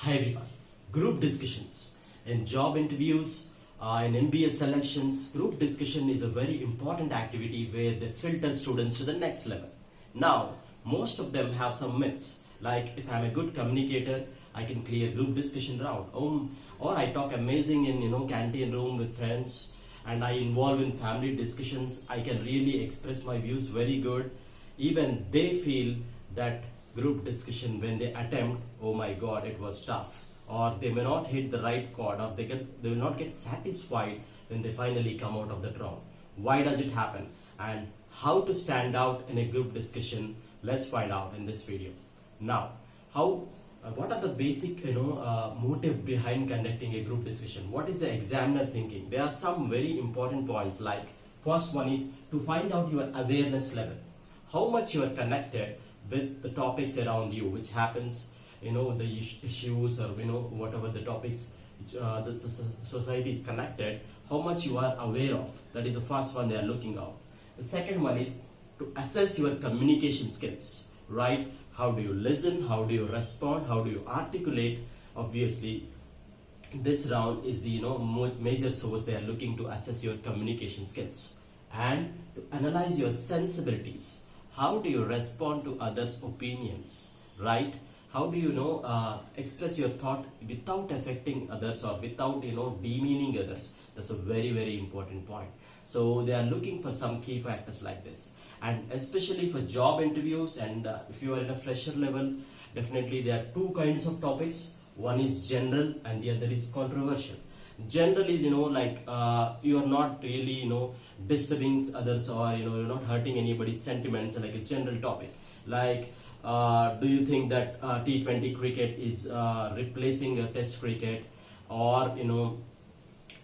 Hi everyone. Group discussions. In job interviews, in MBA selections, group discussion is a very important activity where they filter students to the next level. Now, most of them have some myths, like if I'm a good communicator, I can clear group discussion round. Or I talk amazing in canteen room with friends, and I involve in family discussions. I can really express my views very good. Even they feel that group discussion when they attempt, oh my god, it was tough, or they may not hit the right chord, or they will not get satisfied when they finally come out of the round. Why does it happen, and how to stand out in a group discussion? Let's find out in this video. Now, how what are the basic motive behind conducting a group discussion? What is the examiner thinking? There are some very important points, like first one is to find out your awareness level, how much you are connected with the topics around you, which happens, the issues, or whatever the topics which, the society is connected, how much you are aware of. That is the first one they are looking at. The second one is to assess your communication skills, right? How do you listen? How do you respond? How do you articulate? Obviously, this round is the major source they are looking to assess your communication skills, and to analyze your sensibilities. How do you respond to others' opinions, right? How do you express your thought without affecting others, or without demeaning others? That's a very, very important point. So they are looking for some key factors like this, and especially for job interviews, and if you are in a fresher level, definitely there are two kinds of topics. One is general and the other is controversial. General is you are not really disturbing others, or you're not hurting anybody's sentiments, like a general topic, like do you think that T20 cricket is replacing a test cricket, or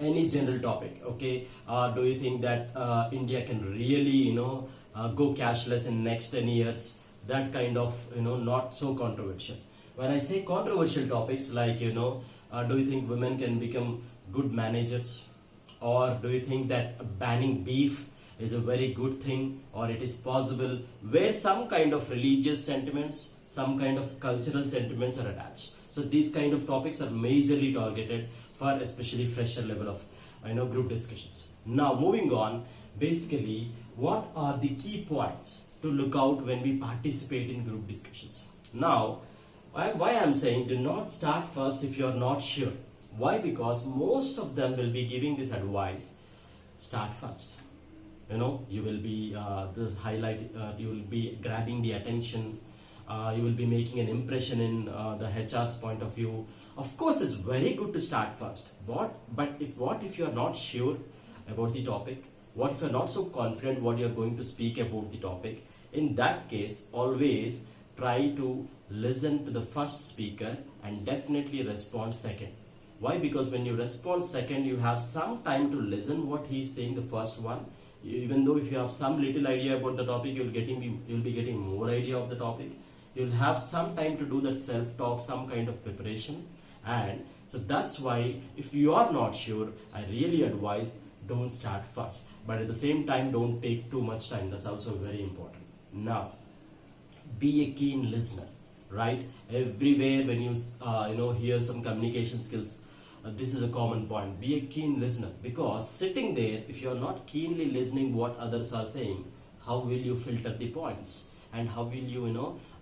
any general topic, okay? Do you think that India can really go cashless in next 10 years? That kind of not so controversial. When I say controversial topics, like do you think women can become good managers, or do you think that banning beef is a very good thing, or it is possible, where some kind of religious sentiments, some kind of cultural sentiments are attached. So these kind of topics are majorly targeted for especially fresher level of group discussions. Now moving on, basically what are the key points to look out when we participate in group discussions? Now, why I'm saying do not start first if you are not sure. Why? Because most of them will be giving this advice: start first. You will be you will be grabbing the attention, you will be making an impression in the HR's point of view. Of course, it's very good to start first. What if you are not sure about the topic? What if you are not so confident what you are going to speak about the topic? In that case, always try to listen to the first speaker and definitely respond second. Why? Because when you respond second, you have some time to listen what he is saying, the first one. Even though if you have some little idea about the topic, you'll be getting more idea of the topic. You'll have some time to do that self-talk, some kind of preparation. And so that's why, if you are not sure, I really advise don't start first. But at the same time, don't take too much time. That's also very important. Now, be a keen listener, right? Everywhere when you hear some communication skills, this is a common point. Be a keen listener, because sitting there, if you are not keenly listening what others are saying, how will you filter the points, and how will you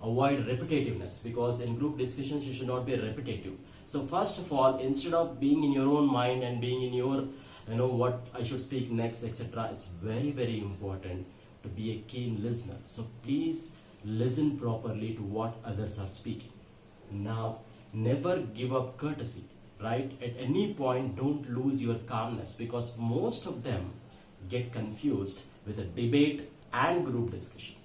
avoid repetitiveness? Because in group discussions you should not be repetitive. So first of all, instead of being in your own mind and being in your what I should speak next, etc., it's very, very important to be a keen listener. So please listen properly to what others are speaking. Now, never give up courtesy, right? At any point, don't lose your calmness, because most of them get confused with a debate and group discussion.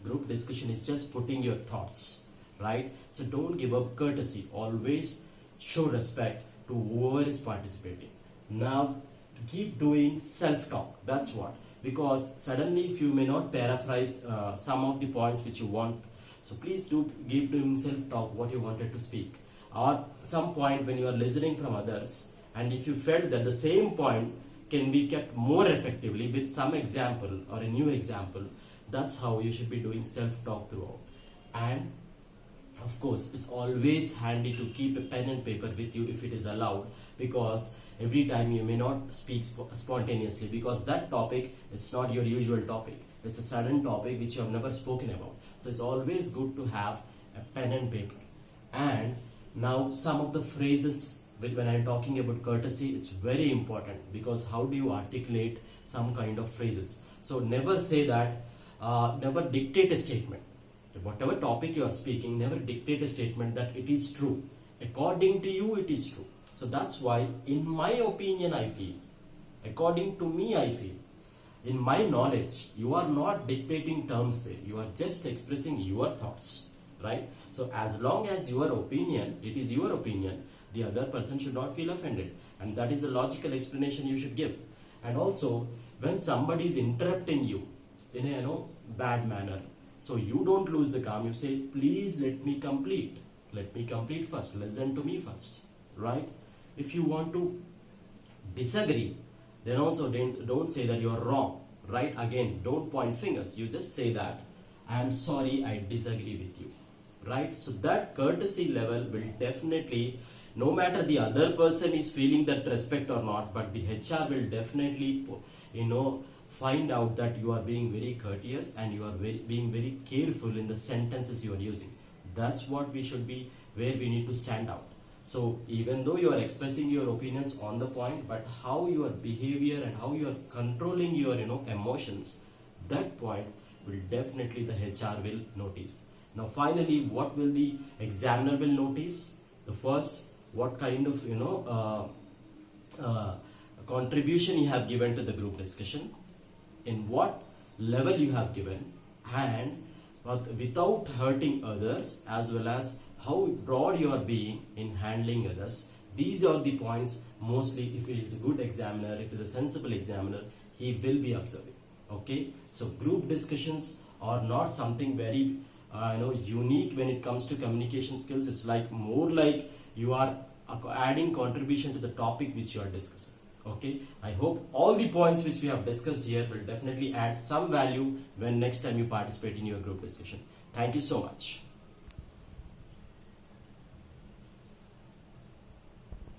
Group discussion is just putting your thoughts, right? So don't give up courtesy. Always show respect to whoever is participating. Now, keep doing self-talk. That's what. Because suddenly, if you may not paraphrase some of the points which you want, so please do keep doing self-talk what you wanted to speak. Or some point when you are listening from others, and if you felt that the same point can be kept more effectively with some example or a new example, that's how you should be doing self-talk throughout. And Of course, it's always handy to keep a pen and paper with you if it is allowed, because every time you may not speak spontaneously, because that topic is not your usual topic. It's a sudden topic which you have never spoken about. So it's always good to have a pen and paper. And now some of the phrases, when I'm talking about courtesy, it's very important, because how do you articulate some kind of phrases? So never say that, never dictate a statement. Whatever topic you are speaking, never dictate a statement that it is true. According to you, it is true. So that's why, in my opinion, I feel, according to me, I feel, in my knowledge, you are not dictating terms there. You are just expressing your thoughts, right? So as long as your opinion, it is your opinion, the other person should not feel offended. And that is the logical explanation you should give. And also, when somebody is interrupting you in a bad manner, so you don't lose the calm. You say, please let me complete. Let me complete first. Listen to me first, right? If you want to disagree, then also don't say that you are wrong, right? Again, don't point fingers. You just say that, I am sorry, I disagree with you, right? So that courtesy level will definitely, no matter the other person is feeling that respect or not, but the HR will definitely, find out that you are being very courteous and you are being very careful in the sentences you are using. That's what we should be, where we need to stand out. So even though you are expressing your opinions on the point, but how your behavior and how you are controlling your emotions, that point will definitely the HR will notice. Now finally, what will the examiner will notice? The first, what kind of contribution you have given to the group discussion, in what level you have given, and without hurting others, as well as how broad you are being in handling others. These are the points mostly, if it is a good examiner, if it is a sensible examiner, he will be observing. Okay, so group discussions are not something very unique when it comes to communication skills. It's like more like you are adding contribution to the topic which you are discussing. Okay, I hope all the points which we have discussed here will definitely add some value when next time you participate in your group discussion. Thank you so much.